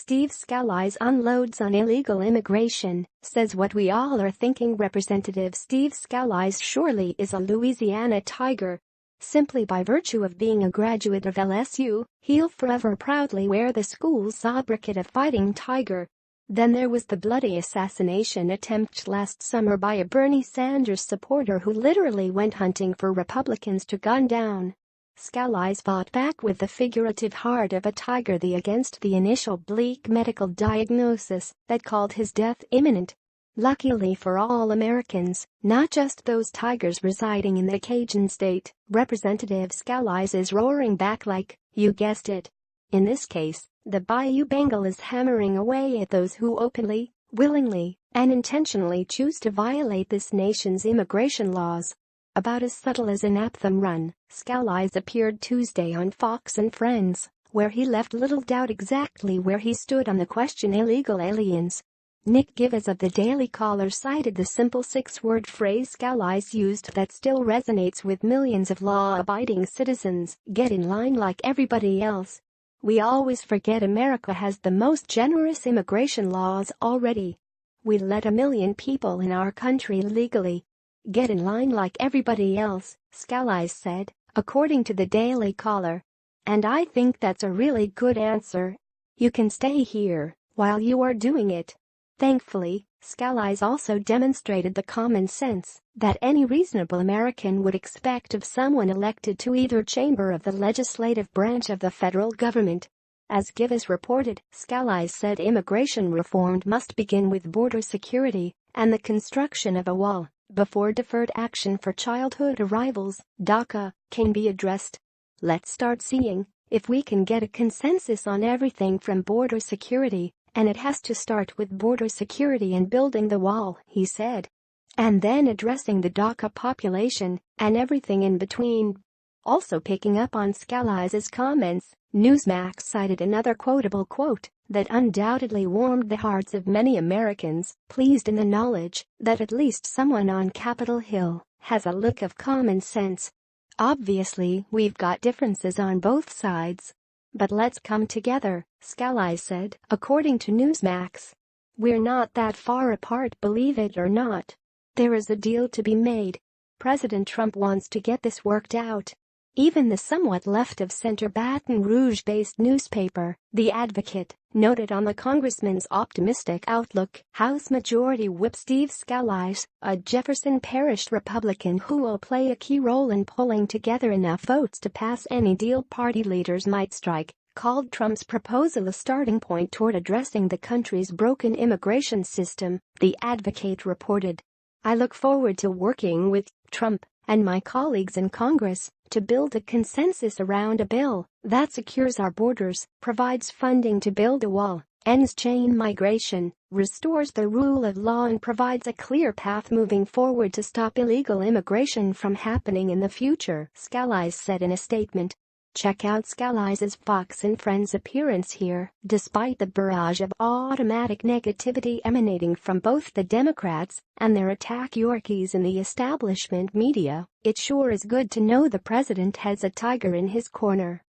Steve Scalise unloads on illegal immigration, says what we all are thinking. Representative Steve Scalise surely is a Louisiana tiger. Simply by virtue of being a graduate of LSU, he'll forever proudly wear the school's sobriquet of Fighting Tiger. Then there was the bloody assassination attempt last summer by a Bernie Sanders supporter who literally went hunting for Republicans to gun down. Scalise fought back with the figurative heart of a tiger against the initial bleak medical diagnosis that called his death imminent. Luckily for all Americans, not just those tigers residing in the Cajun state, Representative Scalise is roaring back like, you guessed it. In this case, the Bayou Bengal is hammering away at those who openly, willingly, and intentionally choose to violate this nation's immigration laws. About as subtle as an anthem run, Scalise appeared Tuesday on Fox and Friends, where he left little doubt exactly where he stood on the question illegal aliens. Nick Givens of the Daily Caller cited the simple six-word phrase Scalise used that still resonates with millions of law-abiding citizens: get in line like everybody else. We always forget America has the most generous immigration laws already. We let 1 million people in our country legally. Get in line like everybody else, Scalise said, according to the Daily Caller. And I think that's a really good answer. You can stay here while you are doing it. Thankfully, Scalise also demonstrated the common sense that any reasonable American would expect of someone elected to either chamber of the legislative branch of the federal government. As Givens reported, Scalise said immigration reform must begin with border security and the construction of a wall before deferred action for childhood arrivals, DACA, can be addressed. Let's start seeing if we can get a consensus on everything from border security, and it has to start with border security and building the wall, he said. And then addressing the DACA population and everything in between. Also picking up on Scalise's comments, Newsmax cited another quotable quote that undoubtedly warmed the hearts of many Americans, pleased in the knowledge that at least someone on Capitol Hill has a lick of common sense. Obviously, we've got differences on both sides. But let's come together, Scalise said, according to Newsmax. We're not that far apart, believe it or not. There is a deal to be made. President Trump wants to get this worked out. Even the somewhat left-of-center Baton Rouge-based newspaper, The Advocate, noted on the congressman's optimistic outlook. House Majority Whip Steve Scalise, a Jefferson Parish Republican who will play a key role in pulling together enough votes to pass any deal party leaders might strike, called Trump's proposal a starting point toward addressing the country's broken immigration system, The Advocate reported. I look forward to working with Trump and my colleagues in Congress to build a consensus around a bill that secures our borders, provides funding to build a wall, ends chain migration, restores the rule of law and provides a clear path moving forward to stop illegal immigration from happening in the future, Scalise said in a statement. Check out Scalise's Fox and Friends appearance here. Despite the barrage of automatic negativity emanating from both the Democrats and their attack Yorkies in the establishment media, it sure is good to know the president has a tiger in his corner.